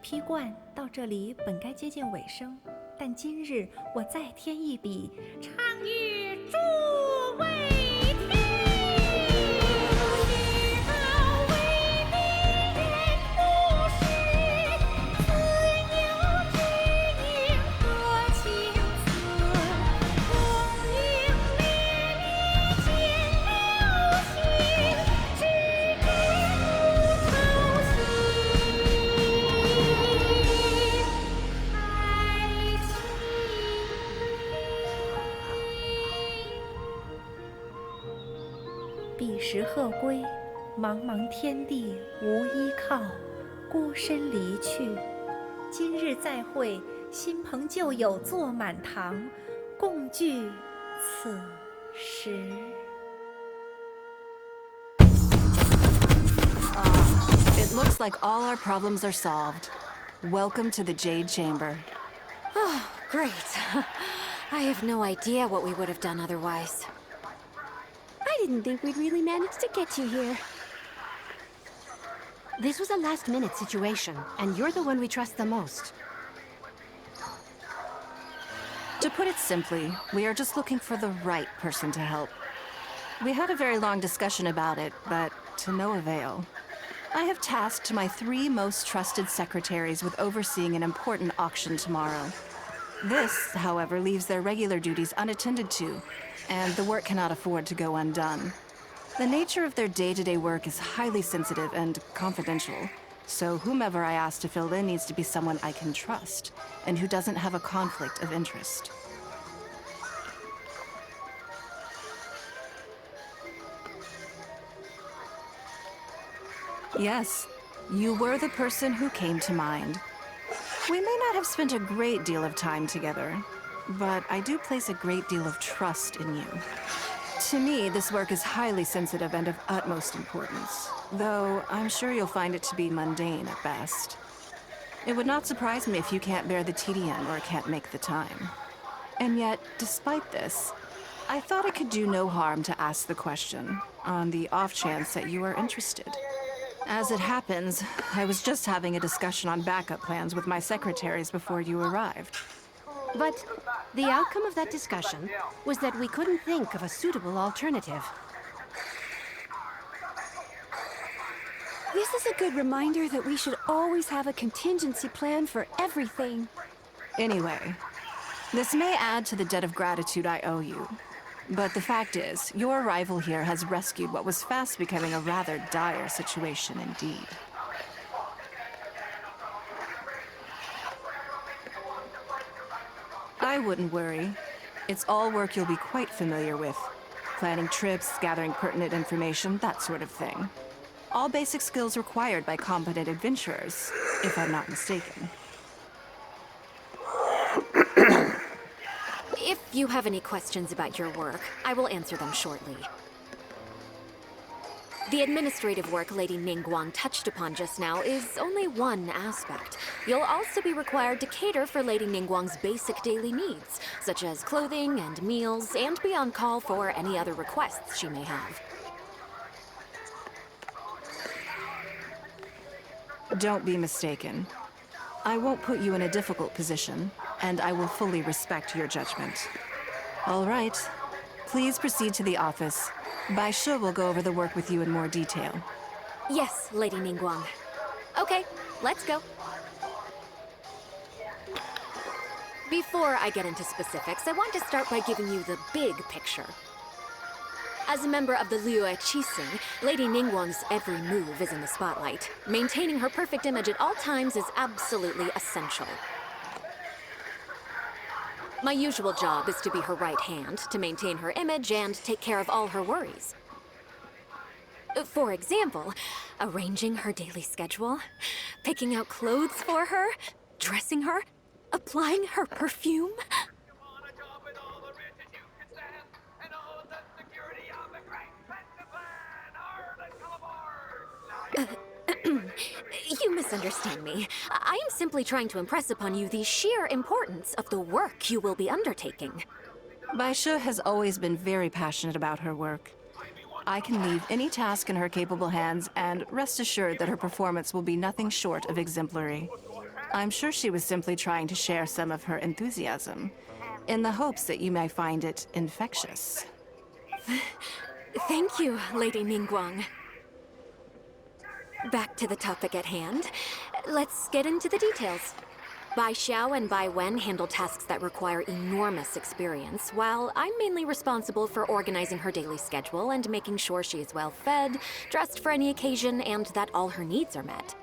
批冠到这里本该接近尾声，但今日我再添一笔，唱与诸位听。知道为民人不是，自有知音多情色，功名烈烈见了心，只知不操心。爱情。彼时鹤归，茫茫天地无依靠，孤身离去。今日再会，新朋旧友坐满堂，共聚此时。It looks like all our problems are solved. Welcome to the Jade Chamber. Oh, great. I have no idea what we would have done otherwise. I didn't think we'd really manage to get you here. This was a last-minute situation, and you're the one we trust the most. To put it simply, we are just looking for the right person to help. We had a very long discussion about it, but to no avail. I have tasked my 3 most trusted secretaries with overseeing an important auction tomorrow. This, however, leaves their regular duties unattended to, and the work cannot afford to go undone. The nature of their day-to-day work is highly sensitive and confidential, so whomever I ask to fill in needs to be someone I can trust, and who doesn't have a conflict of interest. Yes, you were the person who came to mind. We may not have spent a great deal of time together, but I do place a great deal of trust in you. To me, this work is highly sensitive and of utmost importance, though I'm sure you'll find it to be mundane at best. It would not surprise me if you can't bear the tedium or can't make the time. And yet, despite this, I thought it could do no harm to ask the question, on the off chance that you are interested. As it happens, I was just having a discussion on backup plans with my secretaries before you arrived. But the outcome of that discussion was that we couldn't think of a suitable alternative. This is a good reminder that we should always have a contingency plan for everything. Anyway, this may add to the debt of gratitude I owe you. But the fact is, your arrival here has rescued what was fast becoming a rather dire situation indeed. I wouldn't worry. It's all work you'll be quite familiar with. Planning trips, gathering pertinent information, that sort of thing. All basic skills required by competent adventurers, if I'm not mistaken. If you have any questions about your work, I will answer them shortly. The administrative work Lady Ningguang touched upon just now is only one aspect. You'll also be required to cater for Lady Ningguang's basic daily needs, such as clothing and meals, and be on call for any other requests she may have. Don't be mistaken. I won't put you in a difficult position, and I will fully respect your judgment. All right. Please proceed to the office. Bai Shi will go over the work with you in more detail. Yes, Lady Ningguang. Okay, let's go. Before I get into specifics, I want to start by giving you the big picture. As a member of the Liyue Qixing, Lady Ningguang's every move is in the spotlight. Maintaining her perfect image at all times is absolutely essential. My usual job is to be her right hand, to maintain her image and take care of all her worries. For example, arranging her daily schedule, picking out clothes for her, dressing her, applying her perfume. You misunderstand me. I am simply trying to impress upon you the sheer importance of the work you will be undertaking. Bai Shi has always been very passionate about her work. I can leave any task in her capable hands and rest assured that her performance will be nothing short of exemplary. I'm sure she was simply trying to share some of her enthusiasm, in the hopes that you may find it infectious. Thank you, Lady Ningguang. Back to the topic at hand. Let's get into the details. Bai Xiao and Bai Wen handle tasks that require enormous experience, while I'm mainly responsible for organizing her daily schedule and making sure she is well fed, dressed for any occasion, and that all her needs are met.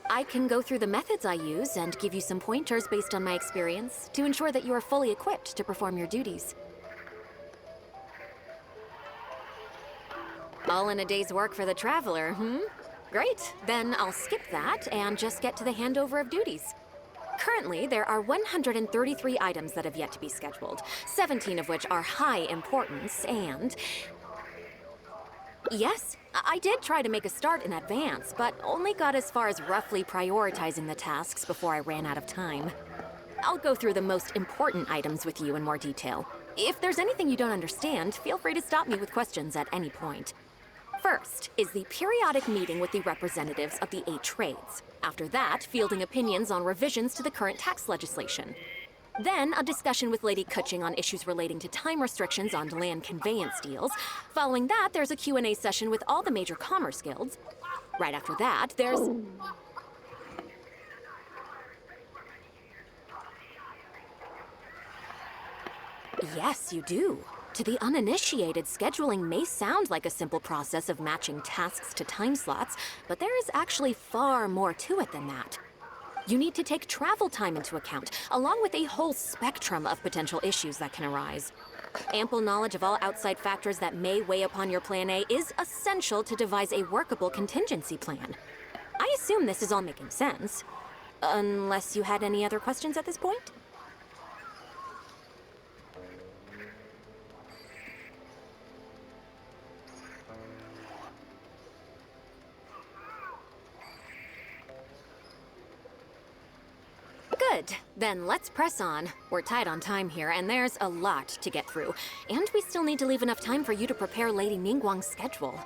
I can go through the methods I use and give you some pointers based on my experience to ensure that you are fully equipped to perform your duties. All in a day's work for the traveler, hmm? Great, then I'll skip that and just get to the handover of duties. Currently, there are 133 items that have yet to be scheduled, 17 of which are high importance, and... Yes, I did try to make a start in advance, but only got as far as roughly prioritizing the tasks before I ran out of time. I'll go through the most important items with you in more detail. If there's anything you don't understand, feel free to stop me with questions at any point. First is the periodic meeting with the representatives of the 8 trades. After that, fielding opinions on revisions to the current tax legislation. Then, a discussion with Lady Kuching on issues relating to time restrictions on land conveyance deals. Following that, there's a Q&A session with all the major commerce guilds. Right after that, there's... Yes, you do. To the uninitiated, scheduling may sound like a simple process of matching tasks to time slots, but there is actually far more to it than that. You need to take travel time into account, along with a whole spectrum of potential issues that can arise. Ample knowledge of all outside factors that may weigh upon your Plan A is essential to devise a workable contingency plan. I assume this is all making sense. Unless you had any other questions at this point? Good. Then let's press on. We're tight on time here, and there's a lot to get through. And we still need to leave enough time for you to prepare Lady Ningguang's schedule.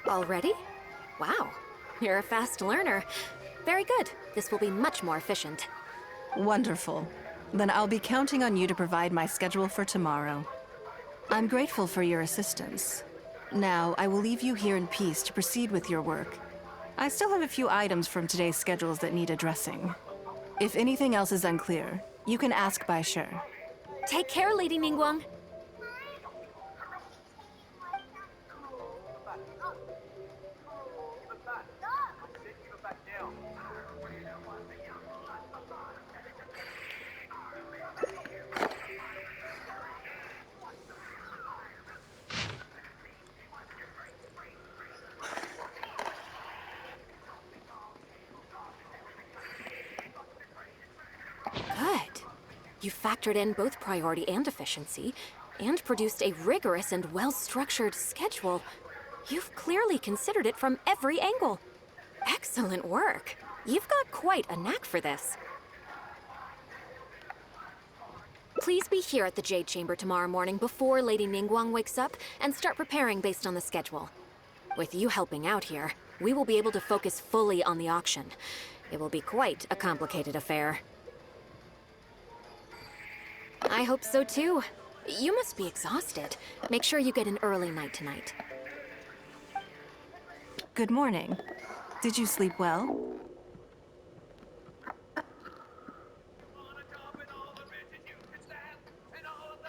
Already? Wow. You're a fast learner. Very good. This will be much more efficient. Wonderful. Then I'll be counting on you to provide my schedule for tomorrow. I'm grateful for your assistance. Now, I will leave you here in peace to proceed with your work. I still have a few items from today's schedules that need addressing. If anything else is unclear, you can ask Bai Shi. Take care, Lady Ningguang. Good. You factored in both priority and efficiency, and produced a rigorous and well-structured schedule. You've clearly considered it from every angle. Excellent work. You've got quite a knack for this. Please be here at the Jade Chamber tomorrow morning before Lady Ningguang wakes up and start preparing based on the schedule. With you helping out here, we will be able to focus fully on the auction. It will be quite a complicated affair. I hope so too. You must be exhausted. Make sure you get an early night tonight. Good morning. Did you sleep well?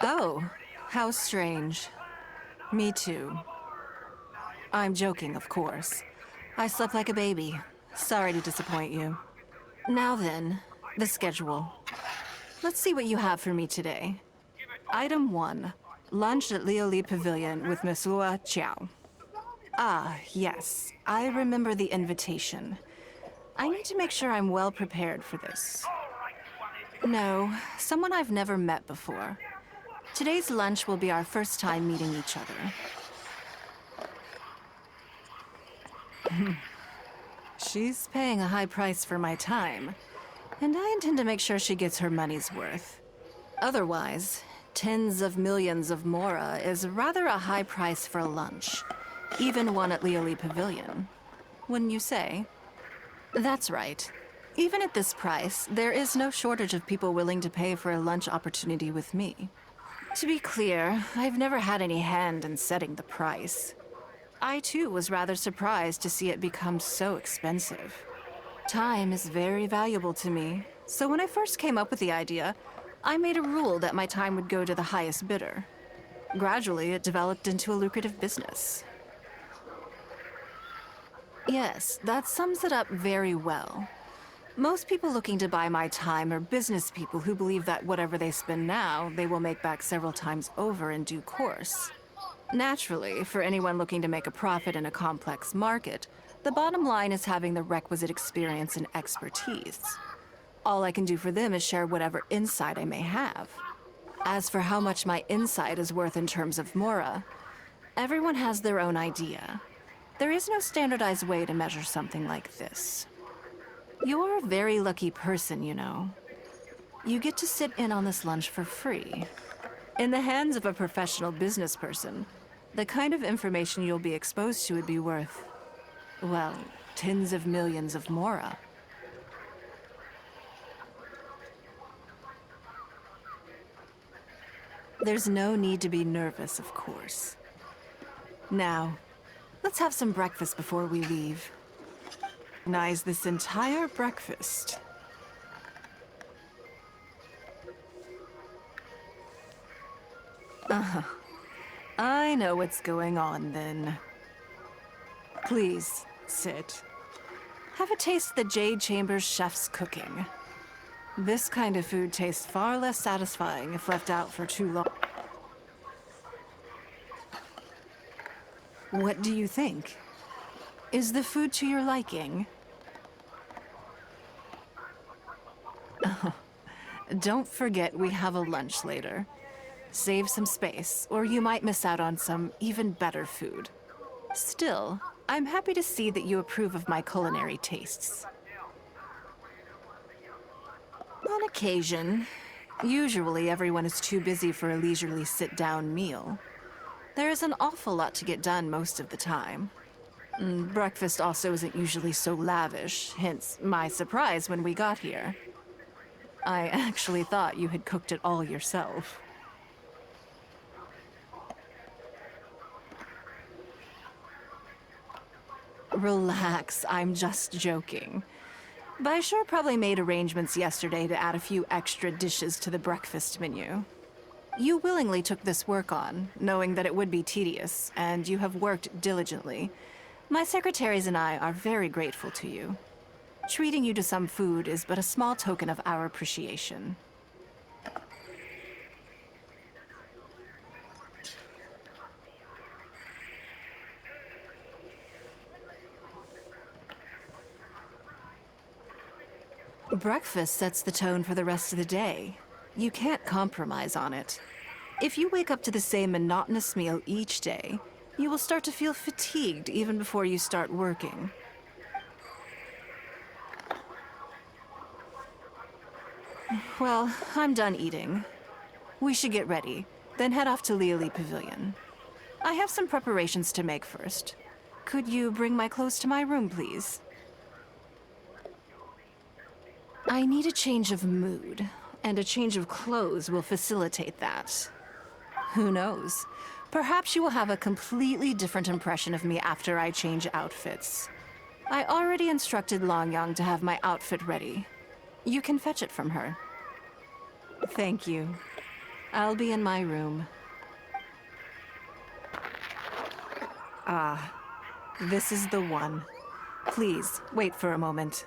Oh, how strange. Me too. I'm joking, of course. I slept like a baby. Sorry to disappoint you. Now then, the schedule. Let's see what you have for me today. Item 1. Lunch at Lioli Pavilion with Miss Hua Chiao. Ah, yes. I remember the invitation. I need to make sure I'm well prepared for this. No, someone I've never met before. Today's lunch will be our first time meeting each other. She's paying a high price for my time, and I intend to make sure she gets her money's worth. Otherwise, Tens of millions of mora is rather a high price for a lunch. Even one at Lioli Pavilion. Wouldn't you say? That's right. Even at this price, there is no shortage of people willing to pay for a lunch opportunity with me. To be clear, I've never had any hand in setting the price. I too was rather surprised to see it become so expensive. Time is very valuable to me, so when I first came up with the idea, I made a rule that my time would go to the highest bidder. Gradually, it developed into a lucrative business. Yes, that sums it up very well. Most people looking to buy my time are business people who believe that whatever they spend now, they will make back several times over in due course. Naturally, for anyone looking to make a profit in a complex market, the bottom line is having the requisite experience and expertise. All I can do for them is share whatever insight I may have. As for how much my insight is worth in terms of mora, everyone has their own idea. There is no standardized way to measure something like this. You're a very lucky person, you know. You get to sit in on this lunch for free. In the hands of a professional business person, the kind of information you'll be exposed to would be worth, well, tens of millions of mora. There's no need to be nervous, of course. Now, let's have some breakfast before we leave. Recognize this entire breakfast. I know what's going on then. Please, sit. Have a taste of the Jade Chamber's chef's cooking. This kind of food tastes far less satisfying if left out for too long. What do you think? Is the food to your liking? Don't forget we have a lunch later. Save some space, or you might miss out on some even better food. Still, I'm happy to see that you approve of my culinary tastes. On occasion. Usually everyone is too busy for a leisurely sit-down meal. There is an awful lot to get done most of the time. Breakfast also isn't usually so lavish, hence my surprise when we got here. I actually thought you had cooked it all yourself. Relax, I'm just joking. But I sure probably made arrangements yesterday to add a few extra dishes to the breakfast menu. You willingly took this work on, knowing that it would be tedious, and you have worked diligently. My secretaries and I are very grateful to you. Treating you to some food is but a small token of our appreciation. Breakfast sets the tone for the rest of the day. You can't compromise on it. If you wake up to the same monotonous meal each day, you will start to feel fatigued even before you start working. Well, I'm done eating. We should get ready, then head off to Lioli Pavilion. I have some preparations to make first. Could you bring my clothes to my room, please? I need a change of mood, and a change of clothes will facilitate that. Who knows? Perhaps you will have a completely different impression of me after I change outfits. I already instructed Longyang to have my outfit ready. You can fetch it from her. Thank you. I'll be in my room. Ah, this is the one. Please, wait for a moment.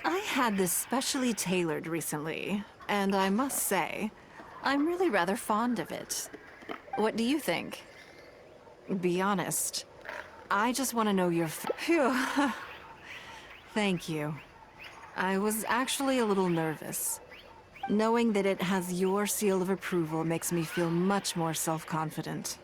I had this specially tailored recently, and I must say, I'm really rather fond of it. What do you think? Be honest. I just want to know your Phew. Thank you. I was actually a little nervous. Knowing that it has your seal of approval makes me feel much more self-confident.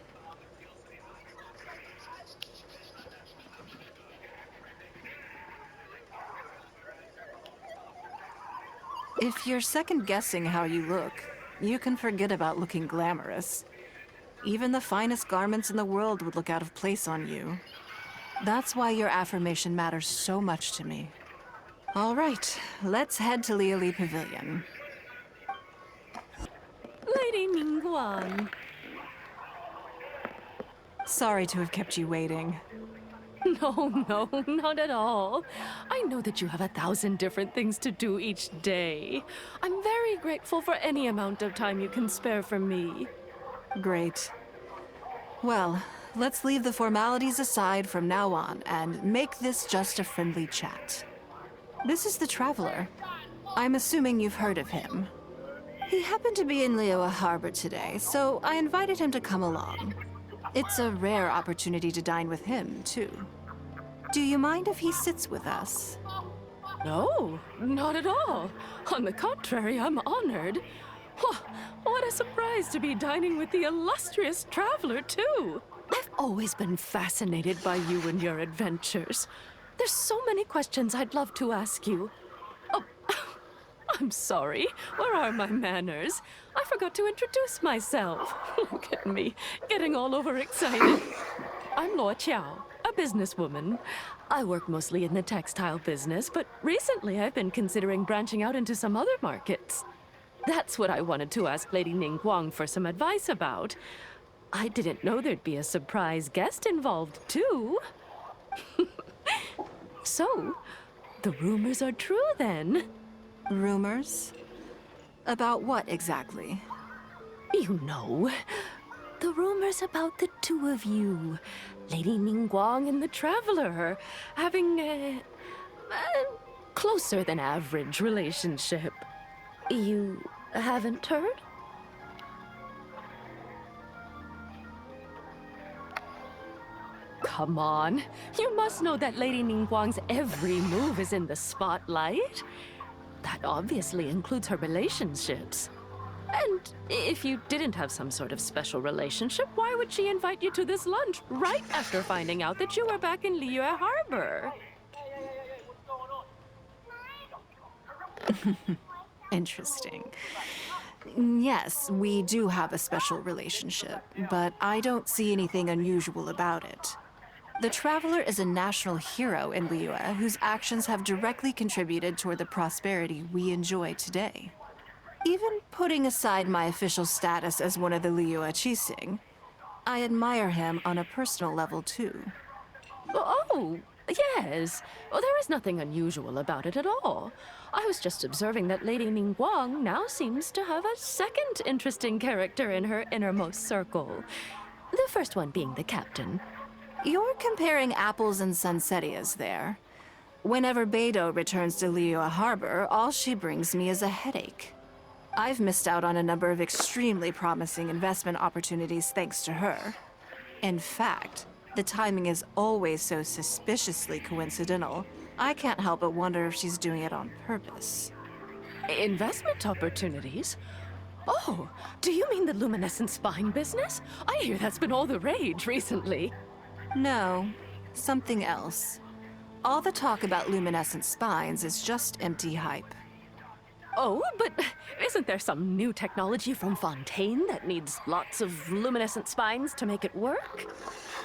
If you're second-guessing how you look, you can forget about looking glamorous. Even the finest garments in the world would look out of place on you. That's why your affirmation matters so much to me. All right, let's head to Liali Pavilion. Lady Ningguang. Sorry to have kept you waiting. No, not at all. I know that you have 1,000 different things to do each day. I'm very grateful for any amount of time you can spare for me. Great. Well, let's leave the formalities aside from now on and make this just a friendly chat. This is the Traveler. I'm assuming you've heard of him. He happened to be in Liyue Harbor today, so I invited him to come along. It's a rare opportunity to dine with him, too. Do you mind if he sits with us? No, not at all. On the contrary, I'm honored. What a surprise to be dining with the illustrious Traveler, too. I've always been fascinated by you and your adventures. There's so many questions I'd love to ask you. Oh, I'm sorry. Where are my manners? I forgot to introduce myself. Look at me, getting all overexcited. I'm Luo Qiao, a businesswoman. I work mostly in the textile business, but recently I've been considering branching out into some other markets. That's what I wanted to ask Lady Ningguang for some advice about. I didn't know there'd be a surprise guest involved, too. So, the rumors are true then. Rumors? About what exactly? You know, the rumors about the two of you, Lady Ningguang and the Traveler, having a closer than average relationship. You haven't heard? Come on, you must know that Lady Ningguang's every move is in the spotlight. That obviously includes her relationships. And if you didn't have some sort of special relationship, why would she invite you to this lunch right after finding out that you were back in Liyue Harbor? Interesting. Yes, we do have a special relationship, but I don't see anything unusual about it. The Traveler is a national hero in Liyue whose actions have directly contributed toward the prosperity we enjoy today. Even putting aside my official status as one of the Liyue Qixing, I admire him on a personal level too. Oh, yes. Well, there is nothing unusual about it at all. I was just observing that Lady Ningguang now seems to have a second interesting character in her innermost circle. The first one being the captain. You're comparing apples and sunsettias there. Whenever Beidou returns to Liyue Harbor, all she brings me is a headache. I've missed out on a number of extremely promising investment opportunities thanks to her. In fact, the timing is always so suspiciously coincidental, I can't help but wonder if she's doing it on purpose. Investment opportunities? Oh, do you mean the luminescent spine business? I hear that's been all the rage recently. No, something else. All the talk about luminescent spines is just empty hype. Oh, but isn't there some new technology from Fontaine that needs lots of luminescent spines to make it work?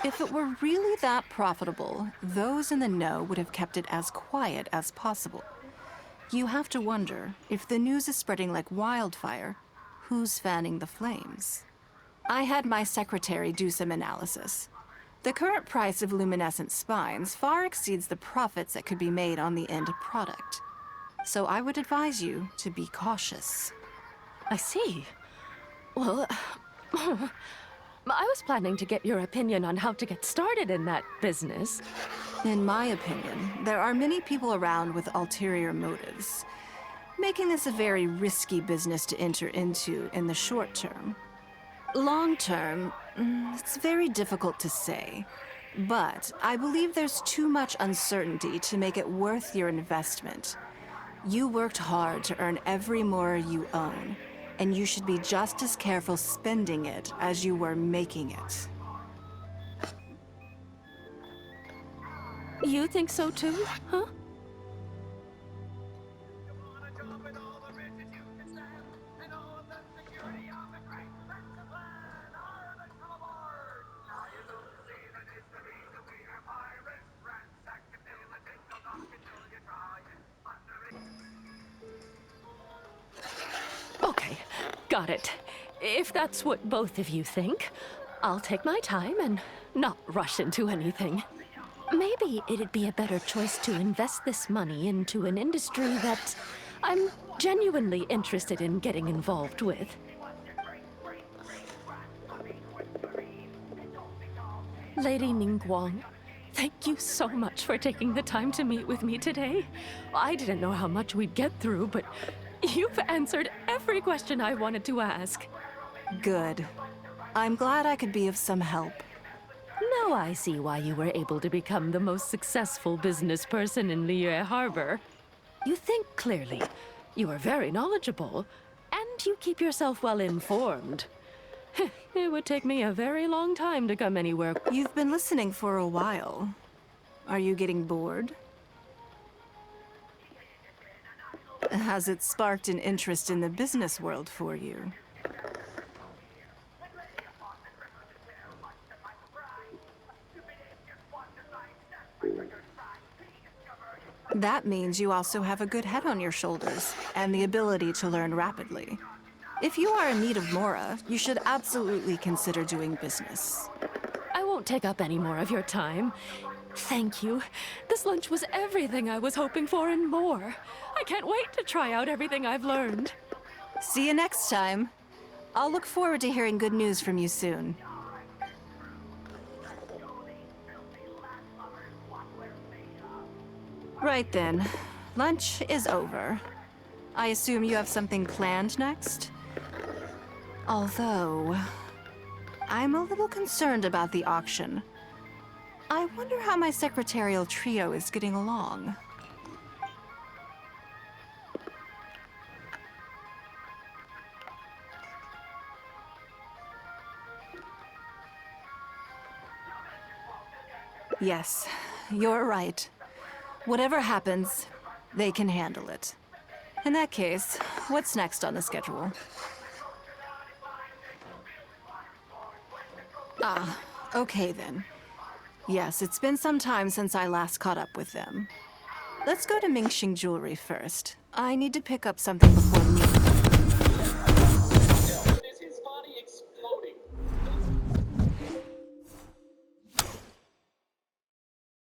If it were really that profitable, those in the know would have kept it as quiet as possible. You have to wonder, if the news is spreading like wildfire, who's fanning the flames? I had my secretary do some analysis. The current price of luminescent spines far exceeds the profits that could be made on the end product. So I would advise you to be cautious. I see. Well, I was planning to get your opinion on how to get started in that business. In my opinion, there are many people around with ulterior motives, making this a very risky business to enter into in the short term. Long term, it's very difficult to say, but I believe there's too much uncertainty to make it worth your investment. You worked hard to earn every mora you own, and you should be just as careful spending it as you were making it. You think so too, huh? Okay, got it. If that's what both of you think, I'll take my time and not rush into anything. Maybe it'd be a better choice to invest this money into an industry that I'm genuinely interested in getting involved with. Lady Ningguang, thank you so much for taking the time to meet with me today. I didn't know how much we'd get through, but you've answered every question I wanted to ask. Good. I'm glad I could be of some help. Now I see why you were able to become the most successful business person in Liyue Harbor. You think clearly, you are very knowledgeable, and you keep yourself well informed. It would take me a very long time to come anywhere. You've been listening for a while. Are you getting bored? Has it sparked an interest in the business world for you? That means you also have a good head on your shoulders, and the ability to learn rapidly. If you are in need of mora, you should absolutely consider doing business. I won't take up any more of your time. Thank you. This lunch was everything I was hoping for and more. I can't wait to try out everything I've learned. See you next time. I'll look forward to hearing good news from you soon. Right then. Lunch is over. I assume you have something planned next? Although, I'm a little concerned about the auction. I wonder how my secretarial trio is getting along. Yes, you're right. Whatever happens, they can handle it. In that case, what's next on the schedule? Ah, okay then. Yes, it's been some time since I last caught up with them. Let's go to Mingxing Jewelry first. I need to pick up something before meeting.